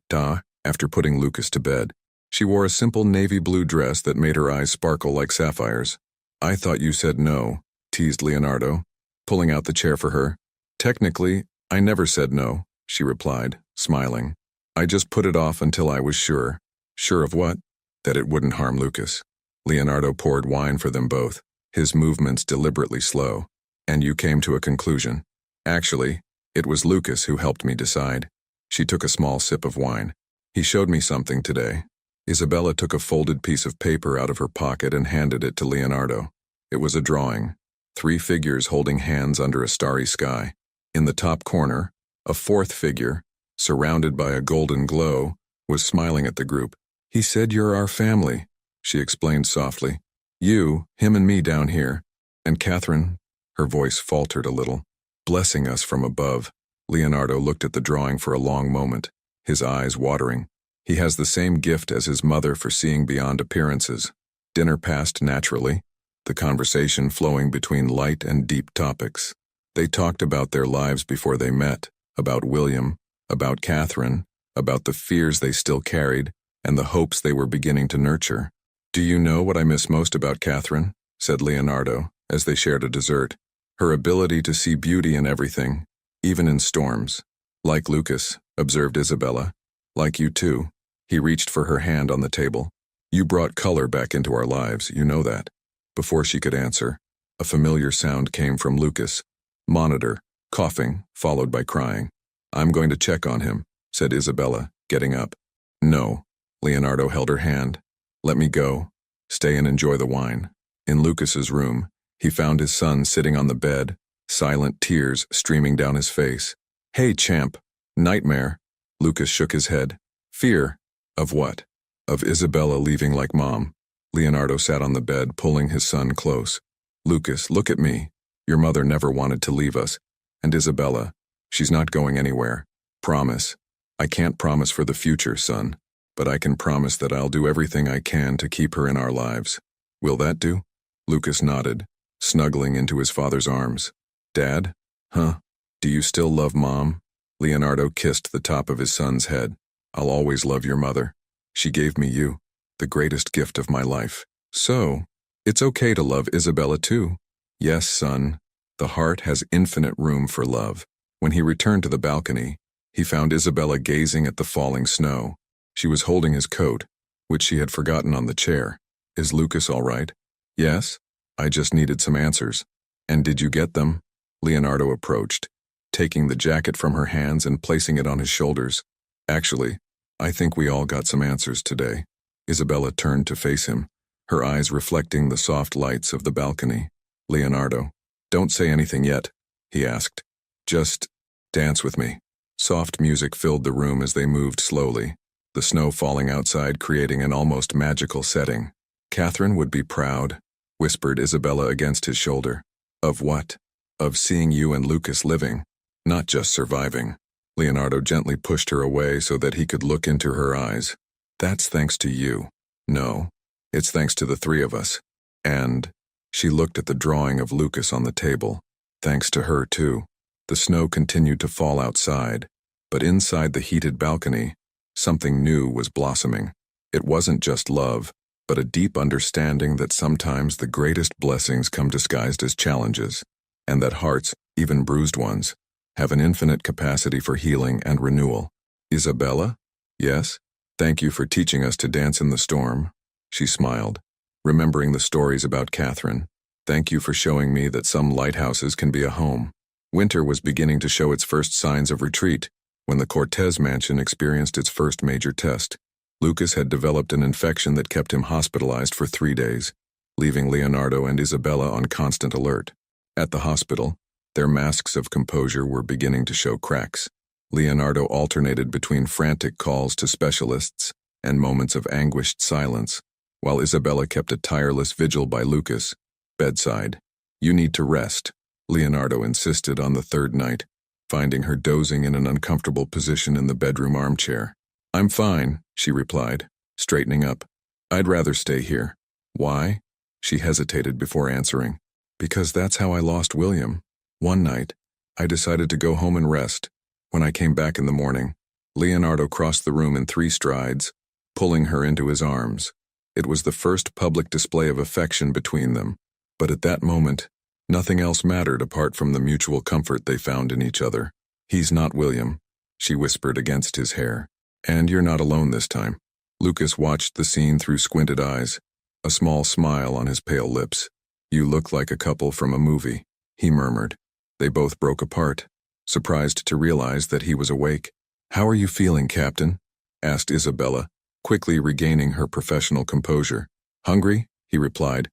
after putting Lucas to bed. She wore a simple navy blue dress that made her eyes sparkle like sapphires. I thought you said no, teased Leonardo, pulling out the chair for her. Technically, I never said no, she replied, smiling. I just put it off until I was sure. Sure of what? That it wouldn't harm Lucas. Leonardo poured wine for them both, his movements deliberately slow. And you came to a conclusion. Actually, it was Lucas who helped me decide. She took a small sip of wine. He showed me something today. Isabella took a folded piece of paper out of her pocket and handed it to Leonardo. It was a drawing. 3 figures holding hands under a starry sky. In the top corner, a 4th figure, surrounded by a golden glow, was smiling at the group. "He said you're our family," she explained softly. "You, him and me down here. And Catherine," her voice faltered a little, "blessing us from above." Leonardo looked at the drawing for a long moment, his eyes watering. He has the same gift as his mother for seeing beyond appearances. Dinner passed naturally, the conversation flowing between light and deep topics. They talked about their lives before they met, about William, about Catherine, about the fears they still carried, and the hopes they were beginning to nurture. "Do you know what I miss most about Catherine?" said Leonardo, as they shared a dessert. "Her ability to see beauty in everything, even in storms." "Like Lucas," observed Isabella. "Like you too." He reached for her hand on the table. "You brought color back into our lives, you know that." Before she could answer, a familiar sound came from Lucas. Monitor, coughing, followed by crying. "I'm going to check on him," said Isabella, getting up. "No." Leonardo held her hand. "Let me go. Stay and enjoy the wine." In Lucas's room, he found his son sitting on the bed, silent tears streaming down his face. "Hey, champ. Nightmare." Lucas shook his head. "Fear. Of what?" "Of Isabella leaving like Mom." Leonardo sat on the bed, pulling his son close. "Lucas, look at me. Your mother never wanted to leave us. And Isabella, she's not going anywhere. Promise." "I can't promise for the future, son, but I can promise that I'll do everything I can to keep her in our lives. Will that do?" Lucas nodded, snuggling into his father's arms. "Dad? Huh? Do you still love Mom?" Leonardo kissed the top of his son's head. "I'll always love your mother. She gave me you, the greatest gift of my life. So, it's okay to love Isabella too." "Yes, son. The heart has infinite room for love." When he returned to the balcony, he found Isabella gazing at the falling snow. She was holding his coat, which she had forgotten on the chair. "Is Lucas all right?" "Yes. I just needed some answers." "And did you get them?" Leonardo approached, taking the jacket from her hands and placing it on his shoulders. "Actually, I think we all got some answers today." Isabella turned to face him, her eyes reflecting the soft lights of the balcony. "Leonardo, don't say anything yet," he asked. "Just dance with me." Soft music filled the room as they moved slowly, the snow falling outside creating an almost magical setting. "Catherine would be proud," whispered Isabella against his shoulder. "Of what?" "Of seeing you and Lucas living, not just surviving." Leonardo gently pushed her away so that he could look into her eyes. "That's thanks to you." "No, it's thanks to the 3 of us. And," she looked at the drawing of Lucas on the table, "thanks to her too." The snow continued to fall outside, but inside the heated balcony, something new was blossoming. It wasn't just love, but a deep understanding that sometimes the greatest blessings come disguised as challenges, and that hearts, even bruised ones, have an infinite capacity for healing and renewal. "Isabella?" "Yes? Thank you for teaching us to dance in the storm." She smiled, remembering the stories about Catherine. "Thank you for showing me that some lighthouses can be a home." Winter was beginning to show its first signs of retreat when the Cortez mansion experienced its first major test. Lucas had developed an infection that kept him hospitalized for 3 days, leaving Leonardo and Isabella on constant alert. At the hospital, their masks of composure were beginning to show cracks. Leonardo alternated between frantic calls to specialists and moments of anguished silence, while Isabella kept a tireless vigil by Lucas' bedside. "You need to rest," Leonardo insisted on the 3rd night, finding her dozing in an uncomfortable position in the bedroom armchair. "I'm fine," she replied, straightening up. "I'd rather stay here." "Why?" She hesitated before answering. "Because that's how I lost William. One night, I decided to go home and rest. When I came back in the morning, Leonardo crossed the room in 3 strides, pulling her into his arms. It was the first public display of affection between them, but at that moment, nothing else mattered apart from the mutual comfort they found in each other. "He's not William," she whispered against his hair. "And you're not alone this time." Lucas watched the scene through squinted eyes, a small smile on his pale lips. "You look like a couple from a movie," he murmured. They both broke apart, surprised to realize that he was awake. "How are you feeling, Captain?" asked Isabella, quickly regaining her professional composure. "Hungry?" he replied,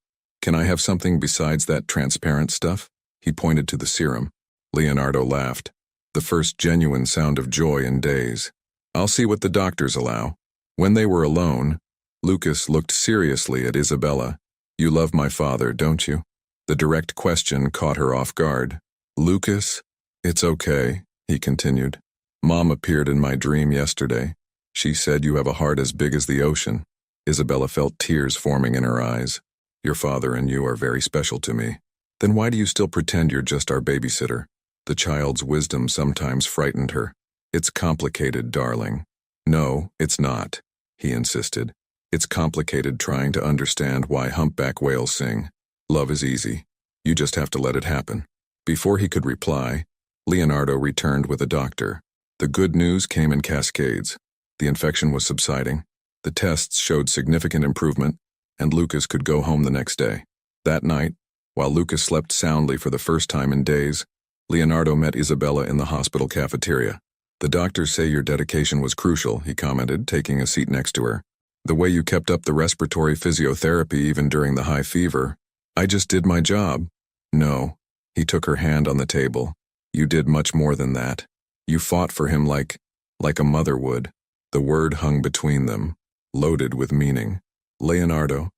Can I have something besides that transparent stuff? He pointed to the serum. Leonardo laughed, the first genuine sound of joy in days. I'll see what the doctors allow. When they were alone, Lucas looked seriously at Isabella. You love my father, don't you? The direct question caught her off guard. Lucas? It's okay, he continued. Mom appeared in my dream yesterday. She said you have a heart as big as the ocean. Isabella felt tears forming in her eyes. Your father and you are very special to me. Then why do you still pretend you're just our babysitter? The child's wisdom sometimes frightened her. It's complicated, darling. No, it's not, he insisted. It's complicated trying to understand why humpback whales sing. Love is easy. You just have to let it happen. Before he could reply, Leonardo returned with a doctor. The good news came in cascades. The infection was subsiding. The tests showed significant improvement, and Lucas could go home the next day. That night, while Lucas slept soundly for the first time in days, Leonardo met Isabella in the hospital cafeteria. The doctors say your dedication was crucial, he commented, taking a seat next to her. The way you kept up the respiratory physiotherapy even during the high fever. I just did my job. No. He took her hand on the table. You did much more than that. You fought for him like a mother would. The word hung between them, loaded with meaning. Leonardo,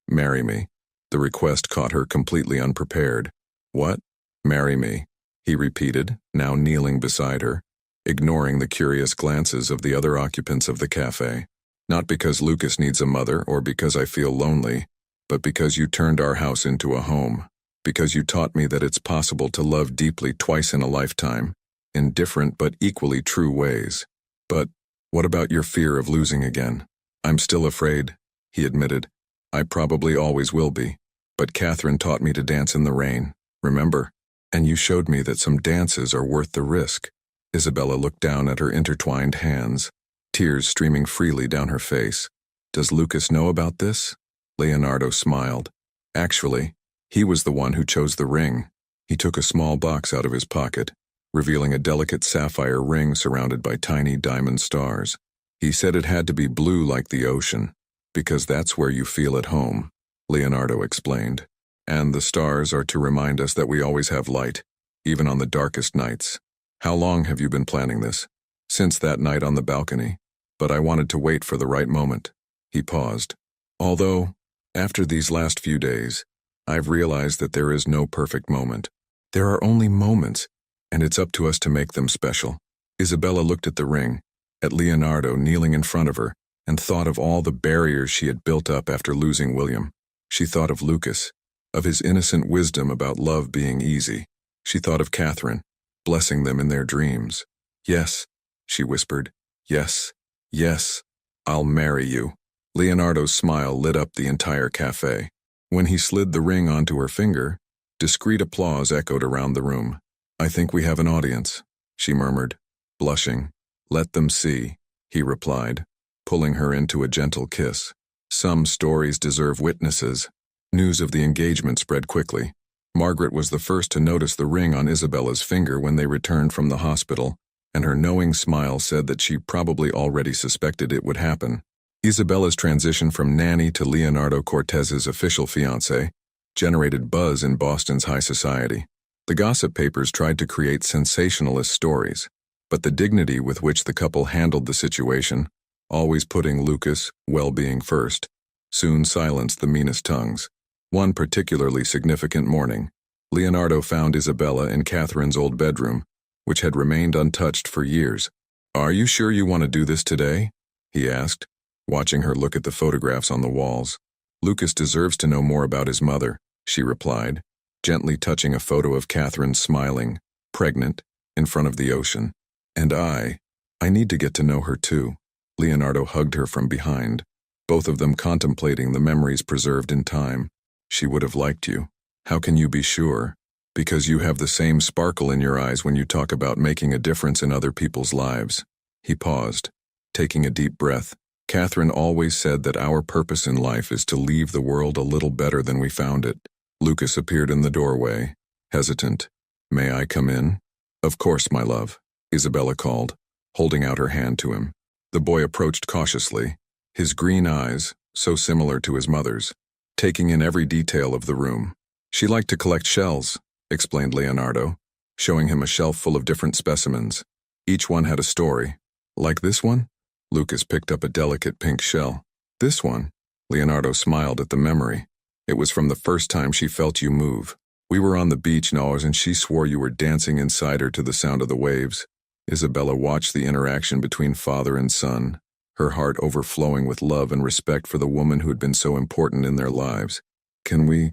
marry me. The request caught her completely unprepared. What? Marry me, he repeated, now kneeling beside her, ignoring the curious glances of the other occupants of the cafe. Not because Lucas needs a mother or because I feel lonely, but because you turned our house into a home. Because you taught me that it's possible to love deeply twice in a lifetime, in different but equally true ways. But what about your fear of losing again? I'm still afraid, he admitted. I probably always will be. But Catherine taught me to dance in the rain, remember? And you showed me that some dances are worth the risk. Isabella looked down at her intertwined hands, tears streaming freely down her face. Does Lucas know about this? Leonardo smiled. Actually, he was the one who chose the ring. He took a small box out of his pocket, revealing a delicate sapphire ring surrounded by tiny diamond stars. He said it had to be blue like the ocean, because that's where you feel at home, Leonardo explained. And the stars are to remind us that we always have light, even on the darkest nights. How long have you been planning this? Since that night on the balcony. But I wanted to wait for the right moment. He paused. Although, after these last few days, I've realized that there is no perfect moment. There are only moments, and it's up to us to make them special. Isabella looked at the ring, at Leonardo kneeling in front of her, and thought of all the barriers she had built up after losing William. She thought of Lucas, of his innocent wisdom about love being easy. She thought of Catherine, blessing them in their dreams. Yes, she whispered. Yes, yes, I'll marry you. Leonardo's smile lit up the entire cafe. When he slid the ring onto her finger, discreet applause echoed around the room. I think we have an audience, she murmured, blushing. Let them see, he replied, pulling her into a gentle kiss. Some stories deserve witnesses. News of the engagement spread quickly. Margaret was the first to notice the ring on Isabella's finger when they returned from the hospital, and her knowing smile said that she probably already suspected it would happen. Isabella's transition from Nanny to Leonardo Cortez's official fiancé generated buzz in Boston's high society. The gossip papers tried to create sensationalist stories, but the dignity with which the couple handled the situation, always putting Lucas' well-being first, soon silenced the meanest tongues. One particularly significant morning, Leonardo found Isabella in Catherine's old bedroom, which had remained untouched for years. Are you sure you want to do this today? He asked, watching her look at the photographs on the walls. Lucas deserves to know more about his mother, she replied, gently touching a photo of Catherine smiling, pregnant, in front of the ocean. And I need to get to know her too. Leonardo hugged her from behind, both of them contemplating the memories preserved in time. She would have liked you. How can you be sure? Because you have the same sparkle in your eyes when you talk about making a difference in other people's lives. He paused, taking a deep breath. Catherine always said that our purpose in life is to leave the world a little better than we found it. Lucas appeared in the doorway, hesitant. May I come in? Of course, my love, Isabella called, holding out her hand to him. The boy approached cautiously, his green eyes, so similar to his mother's, taking in every detail of the room. She liked to collect shells, explained Leonardo, showing him a shelf full of different specimens. Each one had a story. Like this one? Lucas picked up a delicate pink shell. This one? Leonardo smiled at the memory. It was from the first time she felt you move. We were on the beach, Nars, and she swore you were dancing inside her to the sound of the waves. Isabella watched the interaction between father and son, her heart overflowing with love and respect for the woman who had been so important in their lives. Can we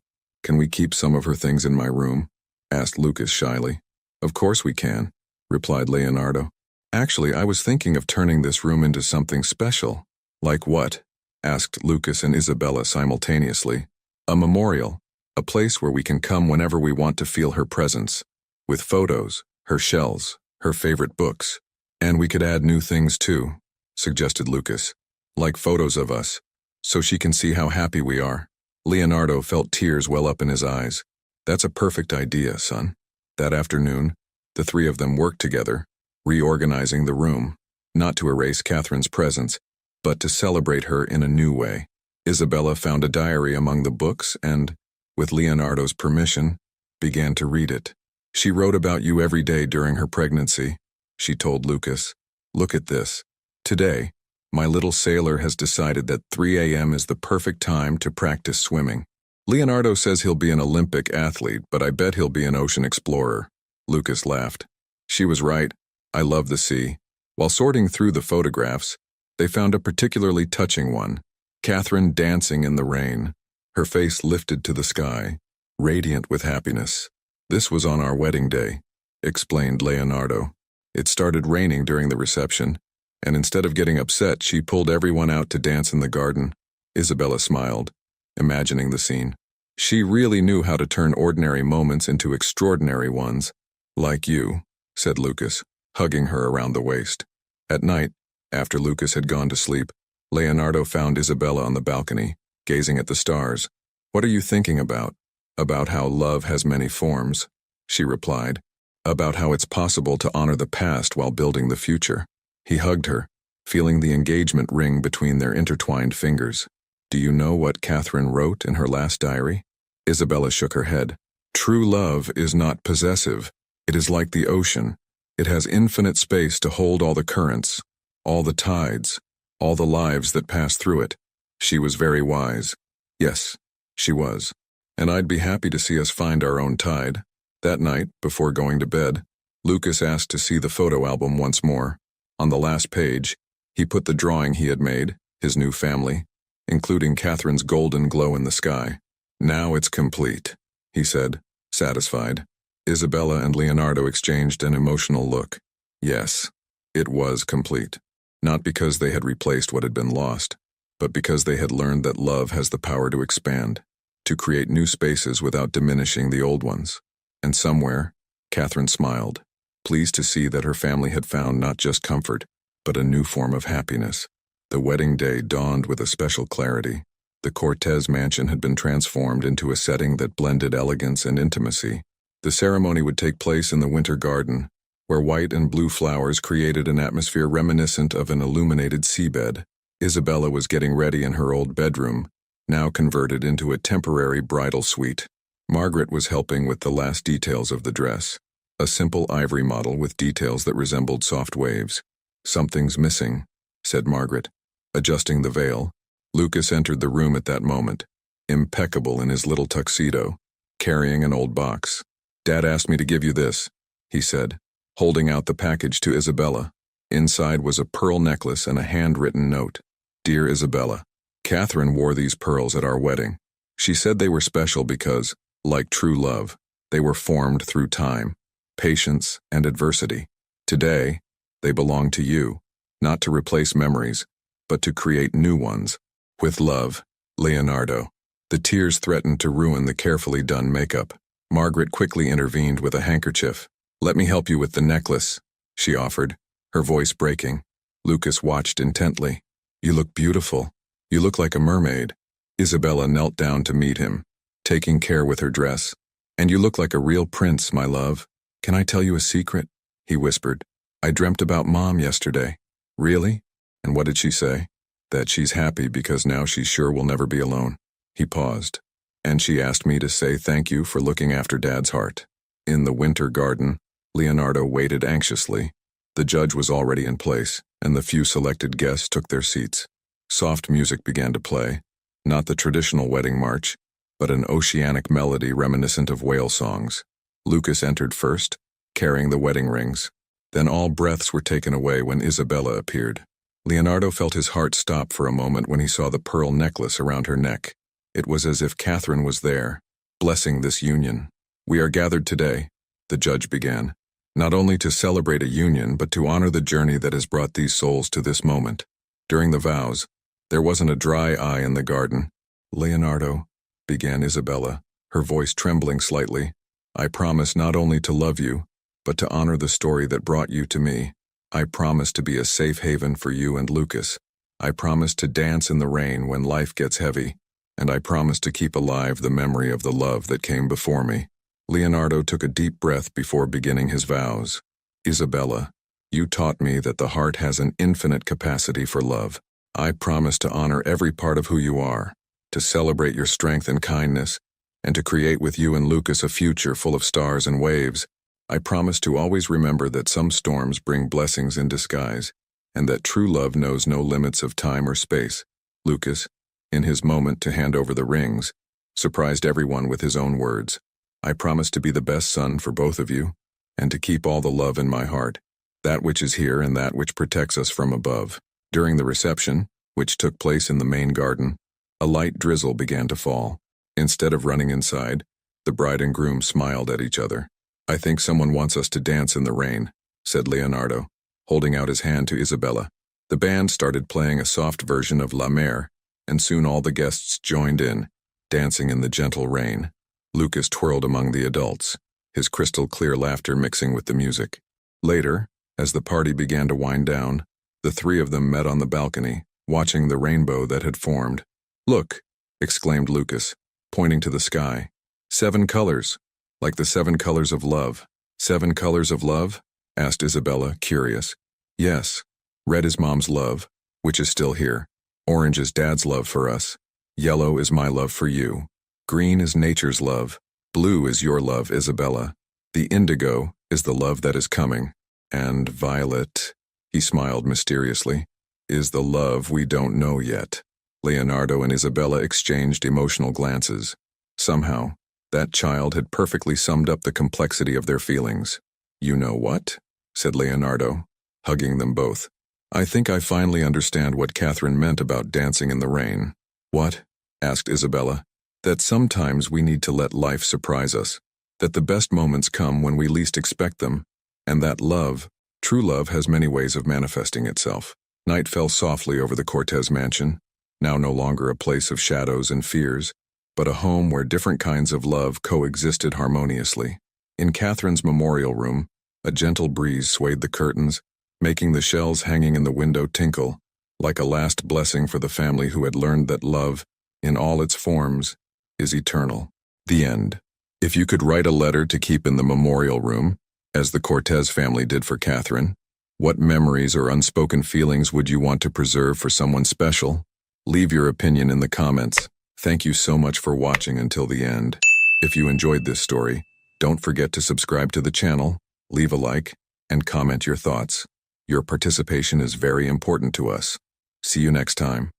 keep some of her things in my room? Asked Lucas shyly. Of course we can, replied Leonardo. Actually, I was thinking of turning this room into something special. Like what? Asked Lucas and Isabella simultaneously. A memorial, a place where we can come whenever we want to feel her presence, with photos, her shells, her favorite books. And we could add new things too, suggested Lucas, like photos of us, so she can see how happy we are. Leonardo felt tears well up in his eyes. That's a perfect idea, son. That afternoon, the three of them worked together, reorganizing the room, not to erase Catherine's presence, but to celebrate her in a new way. Isabella found a diary among the books and, with Leonardo's permission, began to read it. She wrote about you every day during her pregnancy, she told Lucas. Look at this. Today, my little sailor has decided that 3 a.m. is the perfect time to practice swimming. Leonardo says he'll be an Olympic athlete, but I bet he'll be an ocean explorer. Lucas laughed. She was right. I love the sea. While sorting through the photographs, they found a particularly touching one. Catherine dancing in the rain, her face lifted to the sky, radiant with happiness. This was on our wedding day, explained Leonardo. It started raining during the reception, and instead of getting upset, she pulled everyone out to dance in the garden. Isabella smiled, imagining the scene. She really knew how to turn ordinary moments into extraordinary ones. Like you, said Lucas, hugging her around the waist. At night, after Lucas had gone to sleep, Leonardo found Isabella on the balcony, gazing at the stars. What are you thinking about? About how love has many forms, she replied. About how it's possible to honor the past while building the future. He hugged her, feeling the engagement ring between their intertwined fingers. Do you know what Catherine wrote in her last diary? Isabella shook her head. True love is not possessive. It is like the ocean. It has infinite space to hold all the currents, all the tides, all the lives that pass through it. She was very wise. Yes, she was. And I'd be happy to see us find our own tide. That night, before going to bed, Lucas asked to see the photo album once more. On the last page, he put the drawing he had made, his new family, including Catherine's golden glow in the sky. Now it's complete, he said, satisfied. Isabella and Leonardo exchanged an emotional look. Yes, it was complete. Not because they had replaced what had been lost, but because they had learned that love has the power to expand, to create new spaces without diminishing the old ones. And somewhere, Catherine smiled, pleased to see that her family had found not just comfort, but a new form of happiness. The wedding day dawned with a special clarity. The Cortez mansion had been transformed into a setting that blended elegance and intimacy. The ceremony would take place in the winter garden, where white and blue flowers created an atmosphere reminiscent of an illuminated seabed. Isabella was getting ready in her old bedroom, now converted into a temporary bridal suite. Margaret was helping with the last details of the dress, a simple ivory model with details that resembled soft waves. Something's missing, said Margaret, adjusting the veil. Lucas entered the room at that moment, impeccable in his little tuxedo, carrying an old box. Dad asked me to give you this, he said, holding out the package to Isabella. Inside was a pearl necklace and a handwritten note. Dear Isabella, Catherine wore these pearls at our wedding. She said they were special because, like true love, they were formed through time, patience, and adversity. Today, they belong to you, not to replace memories, but to create new ones. With love, Leonardo. The tears threatened to ruin the carefully done makeup. Margaret quickly intervened with a handkerchief. Let me help you with the necklace, she offered, her voice breaking. Lucas watched intently. You look beautiful. You look like a mermaid. Isabella knelt down to meet him, taking care with her dress. And you look like a real prince, my love. Can I tell you a secret? He whispered. I dreamt about Mom yesterday. Really? And what did she say? That she's happy because now she's sure we'll never be alone. He paused. And she asked me to say thank you for looking after Dad's heart. In the winter garden, Leonardo waited anxiously. The judge was already in place, and the few selected guests took their seats. Soft music began to play, not the traditional wedding march, but an oceanic melody reminiscent of whale songs. Lucas entered first, carrying the wedding rings. Then all breaths were taken away when Isabella appeared. Leonardo felt his heart stop for a moment when he saw the pearl necklace around her neck. It was as if Catherine was there, blessing this union. "We are gathered today," the judge began, "not only to celebrate a union, but to honor the journey that has brought these souls to this moment." During the vows, there wasn't a dry eye in the garden. "Leonardo," began Isabella, her voice trembling slightly, "I promise not only to love you, but to honor the story that brought you to me. I promise to be a safe haven for you and Lucas. I promise to dance in the rain when life gets heavy, and I promise to keep alive the memory of the love that came before me." Leonardo took a deep breath before beginning his vows. "Isabella, you taught me that the heart has an infinite capacity for love. I promise to honor every part of who you are, to celebrate your strength and kindness, and to create with you and Lucas a future full of stars and waves. I promise to always remember that some storms bring blessings in disguise, and that true love knows no limits of time or space." Lucas, in his moment to hand over the rings, surprised everyone with his own words. "I promise to be the best son for both of you, and to keep all the love in my heart, that which is here and that which protects us from above." During the reception, which took place in the main garden, a light drizzle began to fall. Instead of running inside, the bride and groom smiled at each other. "I think someone wants us to dance in the rain," said Leonardo, holding out his hand to Isabella. The band started playing a soft version of La Mer, and soon all the guests joined in, dancing in the gentle rain. Lucas twirled among the adults, his crystal-clear laughter mixing with the music. Later, as the party began to wind down, the three of them met on the balcony, watching the rainbow that had formed. "Look," exclaimed Lucas, pointing to the sky. "7 colors, like the 7 colors of love." "7 colors of love?" asked Isabella, curious. "Yes. Red is Mom's love, which is still here. Orange is Dad's love for us. Yellow is my love for you. Green is nature's love. Blue is your love, Isabella. The indigo is the love that is coming. And violet," he smiled mysteriously, "is the love we don't know yet." Leonardo and Isabella exchanged emotional glances. Somehow, that child had perfectly summed up the complexity of their feelings. "You know what?" said Leonardo, hugging them both. "I think I finally understand what Catherine meant about dancing in the rain." "What?" asked Isabella. "That sometimes we need to let life surprise us, that the best moments come when we least expect them, and that love, true love, has many ways of manifesting itself." Night fell softly over the Cortez mansion, now no longer a place of shadows and fears, but a home where different kinds of love coexisted harmoniously. In Catherine's memorial room, a gentle breeze swayed the curtains, making the shells hanging in the window tinkle, like a last blessing for the family who had learned that love, in all its forms, is eternal. The end. If you could write a letter to keep in the memorial room, as the Cortez family did for Catherine, what memories or unspoken feelings would you want to preserve for someone special? Leave your opinion in the comments. Thank you so much for watching until the end. If you enjoyed this story, don't forget to subscribe to the channel, leave a like, and comment your thoughts. Your participation is very important to us. See you next time.